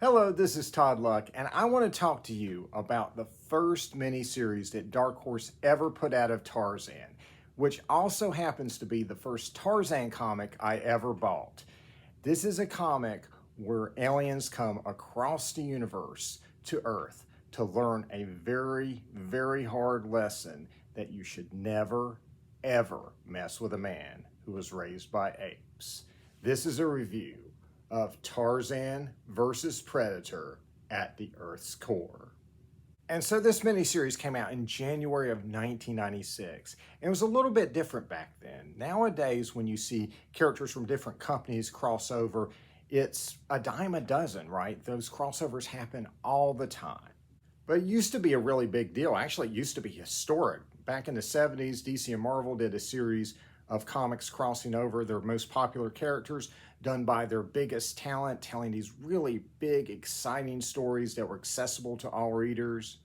Hello, this is Todd Luck, and I want to talk to you about the first miniseries that Dark Horse ever put out of Tarzan, which also happens to be the first Tarzan comic I ever bought. This is a comic where aliens come across the universe to Earth to learn a very, very hard lesson that you should never, ever mess with a man who was raised by apes. This is a review of Tarzan versus Predator at the Earth's core. And so this miniseries came out in January of 1996. It was a little bit different back then. Nowadays, when you see characters from different companies cross over, it's a dime a dozen, right? Those crossovers happen all the time. But it used to be a really big deal. Actually, it used to be historic. Back in the 70s, DC and Marvel did a series of comics crossing over their most popular characters, done by their biggest talent, telling these really big, exciting stories that were accessible to all readers.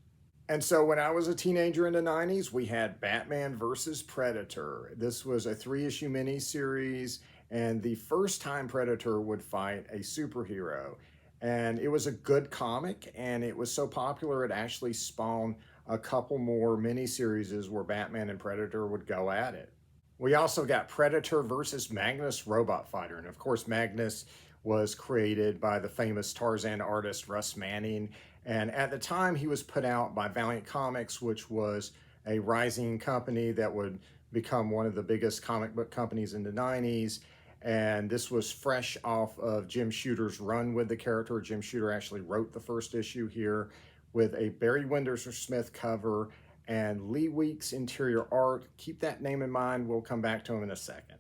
And so when I was a teenager in the 90s, we had Batman versus Predator. This was a 3-issue miniseries, and the first time Predator would fight a superhero. And it was a good comic, and it was so popular it actually spawned a couple more miniseries where Batman and Predator would go at it. We also got Predator versus Magnus Robot Fighter. And of course, Magnus was created by the famous Tarzan artist Russ Manning. And at the time, he was put out by Valiant Comics, which was a rising company that would become one of the biggest comic book companies in the 90s. And this was fresh off of Jim Shooter's run with the character. Jim Shooter actually wrote the first issue here with a Barry Windsor-Smith cover and Lee Weeks interior art. Keep that name in mind. We'll come back to him in a second.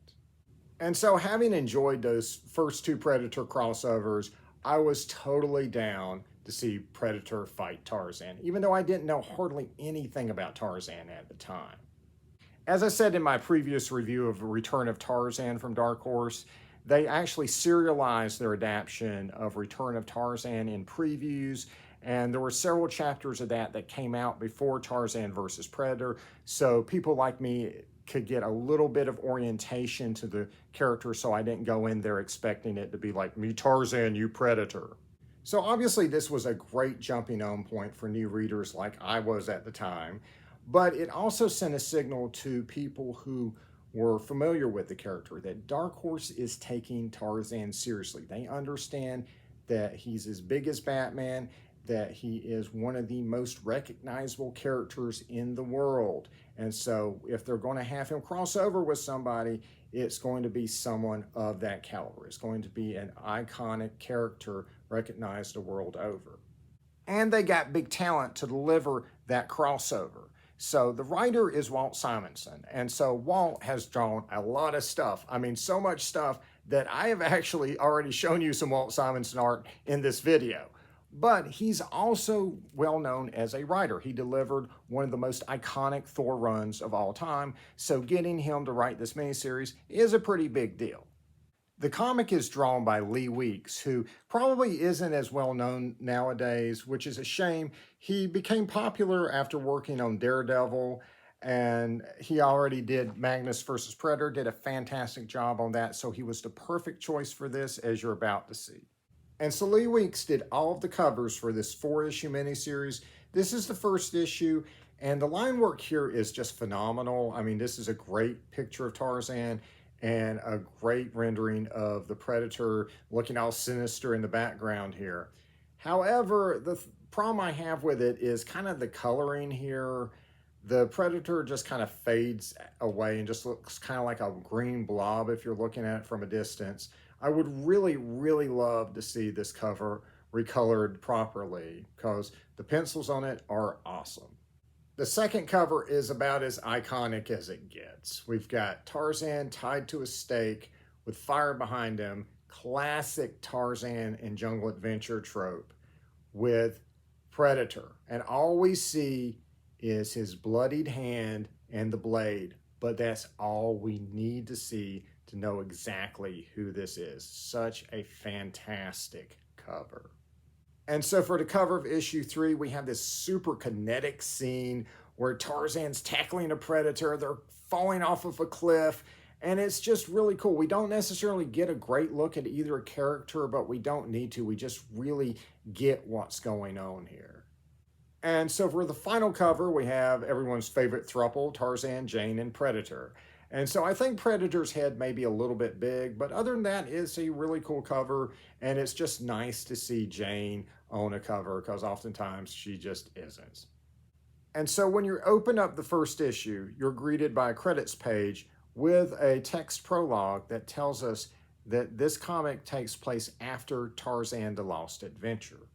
And so having enjoyed those first 2 Predator crossovers, I was totally down to see Predator fight Tarzan, even though I didn't know hardly anything about Tarzan at the time. As I said in my previous review of Return of Tarzan from Dark Horse, they actually serialized their adaptation of Return of Tarzan in previews, and there were several chapters of that came out before Tarzan versus Predator, so people like me could get a little bit of orientation to the character, so I didn't go in there expecting it to be like, me Tarzan, you Predator. So obviously this was a great jumping on point for new readers like I was at the time, but it also sent a signal to people who were familiar with the character that Dark Horse is taking Tarzan seriously. They understand that he's as big as Batman, that he is one of the most recognizable characters in the world. And so if they're going to have him cross over with somebody, it's going to be someone of that caliber. It's going to be an iconic character recognized the world over. And they got big talent to deliver that crossover. So the writer is Walt Simonson. And so Walt has drawn a lot of stuff. I mean, so much stuff that I have actually already shown you some Walt Simonson art in this video. But he's also well known as a writer. He delivered one of the most iconic Thor runs of all time, so getting him to write this miniseries is a pretty big deal. The comic is drawn by Lee Weeks, who probably isn't as well known nowadays, which is a shame. He became popular after working on Daredevil, and he already did Magnus versus Predator, did a fantastic job on that, so he was the perfect choice for this, as you're about to see. And so Lee Weeks did all of the covers for this 4-issue miniseries. This is the first issue, and the line work here is just phenomenal. I mean, this is a great picture of Tarzan and a great rendering of the Predator looking all sinister in the background here. However, the problem I have with it is kind of the coloring here. The Predator just kind of fades away and just looks kind of like a green blob if you're looking at it from a distance. I would really, really love to see this cover recolored properly because the pencils on it are awesome. The second cover is about as iconic as it gets. We've got Tarzan tied to a stake with fire behind him, classic Tarzan and jungle adventure trope with Predator. And all we see is his bloodied hand and the blade, but that's all we need to see to know exactly who this is. Such a fantastic cover. And so for the cover of issue 3, we have this super kinetic scene where Tarzan's tackling a predator. They're falling off of a cliff, And it's just really cool. We don't necessarily get a great look at either character, but we don't need to. We just really get what's going on here. And so for the final cover, we have everyone's favorite throuple, Tarzan, Jane, and Predator. And so I think Predator's head may be a little bit big, but other than that, it's a really cool cover. And it's just nice to see Jane on a cover because oftentimes she just isn't. And so when you open up the first issue, you're greeted by a credits page with a text prologue that tells us that this comic takes place after Tarzan the Lost Adventure.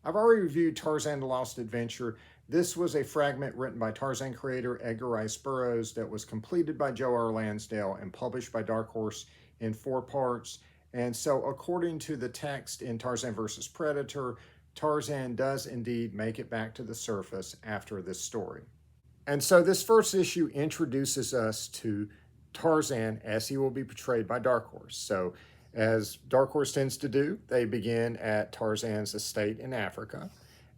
I've already reviewed Tarzan the Lost Adventure. This was a fragment written by Tarzan creator Edgar Rice Burroughs that was completed by Joe R. Lansdale and published by Dark Horse in 4 parts. And so according to the text in Tarzan vs. Predator, Tarzan does indeed make it back to the surface after this story. And so this first issue introduces us to Tarzan as he will be portrayed by Dark Horse. So as Dark Horse tends to do, they begin at Tarzan's estate in Africa.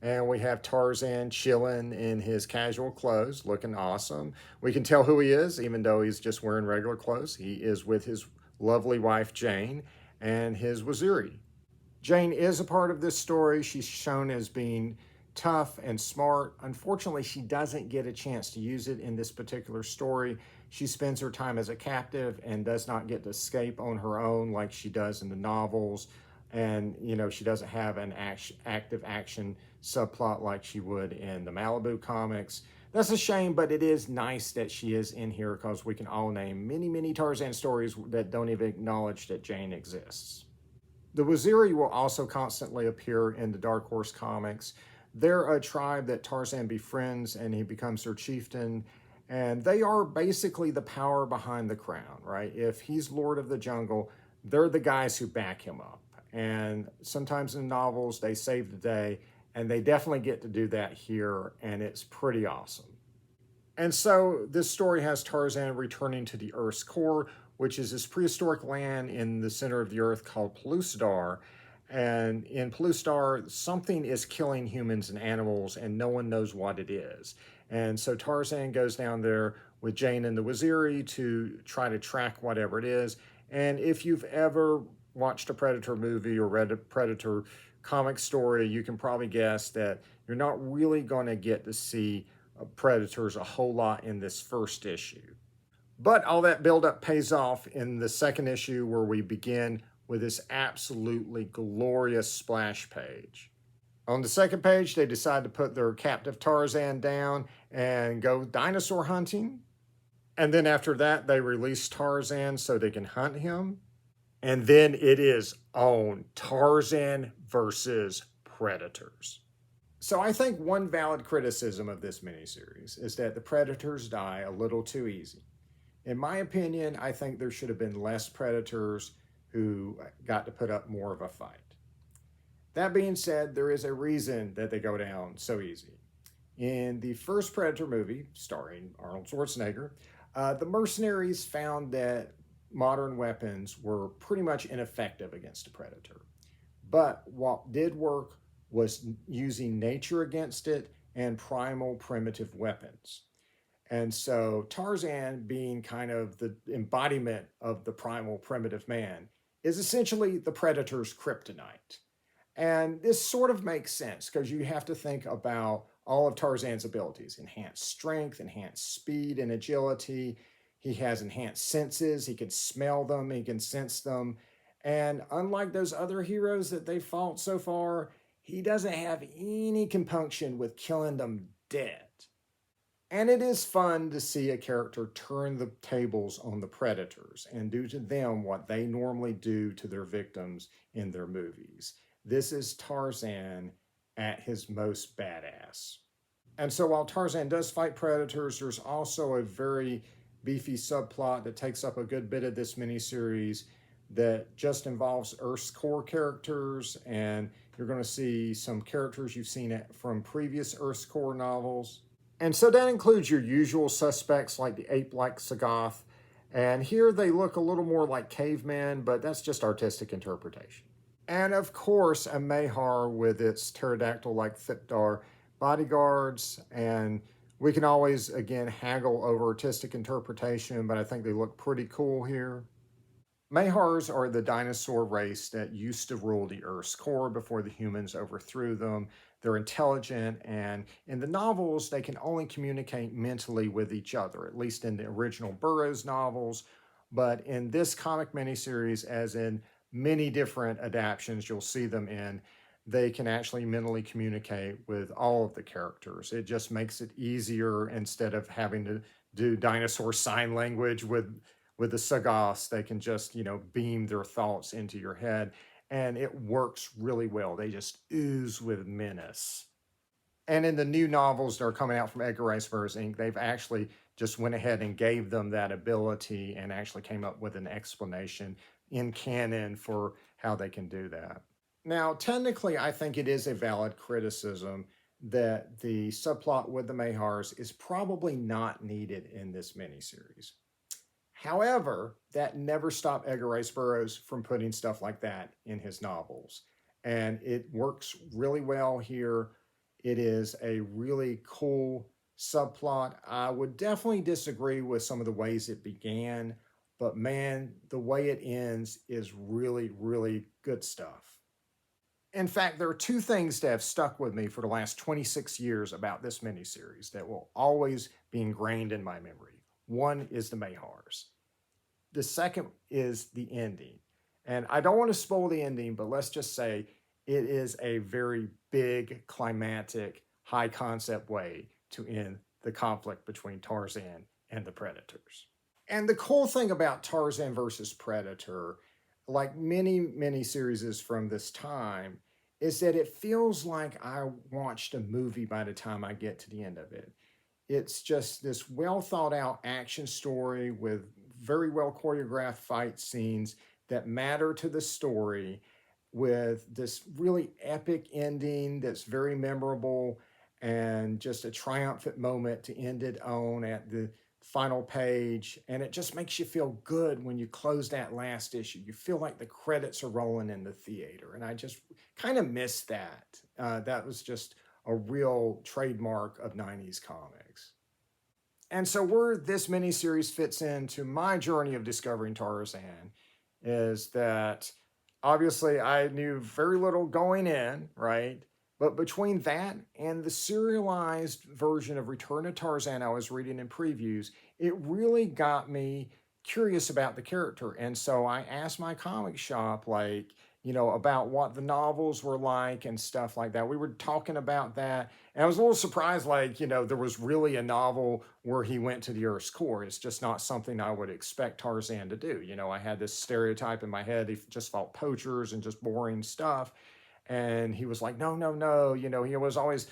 And we have Tarzan chilling in his casual clothes, looking awesome. We can tell who he is, even though he's just wearing regular clothes. He is with his lovely wife, Jane, and his Waziri. Jane is a part of this story. She's shown as being tough and smart. Unfortunately, she doesn't get a chance to use it in this particular story. She spends her time as a captive and does not get to escape on her own like she does in the novels. And, you know, she doesn't have an active action subplot like she would in the Malibu comics. That's a shame, but it is nice that she is in here because we can all name many, many Tarzan stories that don't even acknowledge that Jane exists. The Waziri will also constantly appear in the Dark Horse comics. They're a tribe that Tarzan befriends and he becomes their chieftain. And they are basically the power behind the crown, right? If he's Lord of the Jungle, they're the guys who back him up. And sometimes in novels, they save the day, and they definitely get to do that here, and it's pretty awesome. And so this story has Tarzan returning to the Earth's core, which is this prehistoric land in the center of the Earth called Pellucidar. And in Pellucidar, something is killing humans and animals, and no one knows what it is. And so Tarzan goes down there with Jane and the Waziri to try to track whatever it is. And if you've ever watched a Predator movie or read a Predator comic story, you can probably guess that you're not really going to get to see predators a whole lot in this first issue. But all that buildup pays off in the second issue, where we begin with this absolutely glorious splash page. On the second page, they decide to put their captive Tarzan down and go dinosaur hunting. And then after that, they release Tarzan so they can hunt him. And then it is on Tarzan versus Predators. So I think one valid criticism of this miniseries is that the Predators die a little too easy. In my opinion, I think there should have been less Predators who got to put up more of a fight. That being said, there is a reason that they go down so easy. In the first Predator movie, starring Arnold Schwarzenegger, the mercenaries found that modern weapons were pretty much ineffective against a predator. But what did work was using nature against it and primal primitive weapons. And so Tarzan, being kind of the embodiment of the primal primitive man, is essentially the predator's kryptonite. And this sort of makes sense because you have to think about all of Tarzan's abilities: enhanced strength, enhanced speed and agility. He has enhanced senses. He can smell them. He can sense them. And unlike those other heroes that they fought so far, he doesn't have any compunction with killing them dead. And it is fun to see a character turn the tables on the predators and do to them what they normally do to their victims in their movies. This is Tarzan at his most badass. And so while Tarzan does fight predators, there's also a very beefy subplot that takes up a good bit of this miniseries that just involves Earth's core characters, and you're going to see some characters you've seen from previous Earth's core novels. And so that includes your usual suspects like the ape-like Sagoth, and here they look a little more like cavemen, but that's just artistic interpretation. And of course, a Mahar with its pterodactyl-like Thipdar bodyguards, and We can always, again, haggle over artistic interpretation, but I think they look pretty cool here. Mahars are the dinosaur race that used to rule the Earth's core before the humans overthrew them. They're intelligent, and in the novels, they can only communicate mentally with each other, at least in the original Burroughs novels. But in this comic miniseries, as in many different adaptations you'll see them in, they can actually mentally communicate with all of the characters. It just makes it easier instead of having to do dinosaur sign language with the Sagas. They can just, beam their thoughts into your head, and it works really well. They just ooze with menace. And in the new novels that are coming out from Edgar Rice Burroughs Inc., they've actually just went ahead and gave them that ability and actually came up with an explanation in canon for how they can do that. Now, technically, I think it is a valid criticism that the subplot with the Mahars is probably not needed in this miniseries. However, that never stopped Edgar Rice Burroughs from putting stuff like that in his novels. And it works really well here. It is a really cool subplot. I would definitely disagree with some of the ways it began, but man, the way it ends is really, really good stuff. In fact, there are two things that have stuck with me for the last 26 years about this miniseries that will always be ingrained in my memory. One is the Mahars. The second is the ending. And I don't want to spoil the ending, but let's just say it is a very big, climatic, high concept way to end the conflict between Tarzan and the predators. And the cool thing about Tarzan versus Predator, like many series from this time, is that it feels like I watched a movie by the time I get to the end of it. It's just this well thought out action story with very well choreographed fight scenes that matter to the story, with this really epic ending that's very memorable, and just a triumphant moment to end it on at the final page. And it just makes you feel good when you close that last issue. You feel like the credits are rolling in the theater. And I just kind of miss that. That was just a real trademark of 90s comics. And so where this miniseries fits into my journey of discovering Tarzan is that obviously I knew very little going in, right? But between that and the serialized version of Return to Tarzan I was reading in previews, it really got me curious about the character. And so I asked my comic shop, about what the novels were like and stuff like that. We were talking about that. And I was a little surprised, there was really a novel where he went to the Earth's core. It's just not something I would expect Tarzan to do. I had this stereotype in my head. He just fought poachers and just boring stuff. And he was like, no, no, no. He was always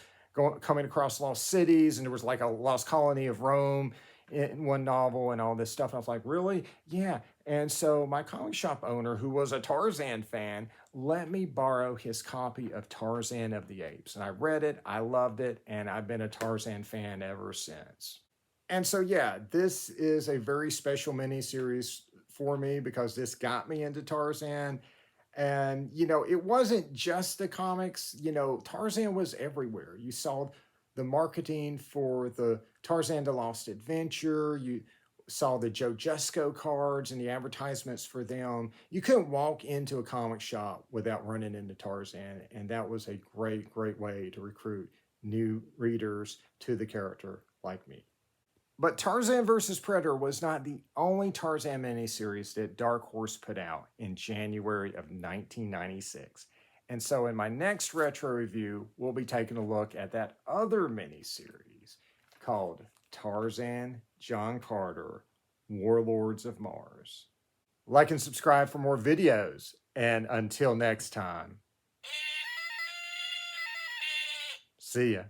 coming across lost cities, and there was like a lost colony of Rome in one novel and all this stuff. And I was like, really? Yeah. And so my comic shop owner, who was a Tarzan fan, let me borrow his copy of Tarzan of the Apes. And I read it, I loved it, and I've been a Tarzan fan ever since. And so, yeah, this is a very special miniseries for me because this got me into Tarzan. And, it wasn't just the comics, Tarzan was everywhere. You saw the marketing for the Tarzan the Lost Adventure. You saw the Joe Jusko cards and the advertisements for them. You couldn't walk into a comic shop without running into Tarzan. And that was a great, great way to recruit new readers to the character like me. But Tarzan vs. Predator was not the only Tarzan miniseries that Dark Horse put out in January of 1996. And so in my next retro review, we'll be taking a look at that other miniseries called Tarzan, John Carter, Warlords of Mars. Like and subscribe for more videos. And until next time, see ya.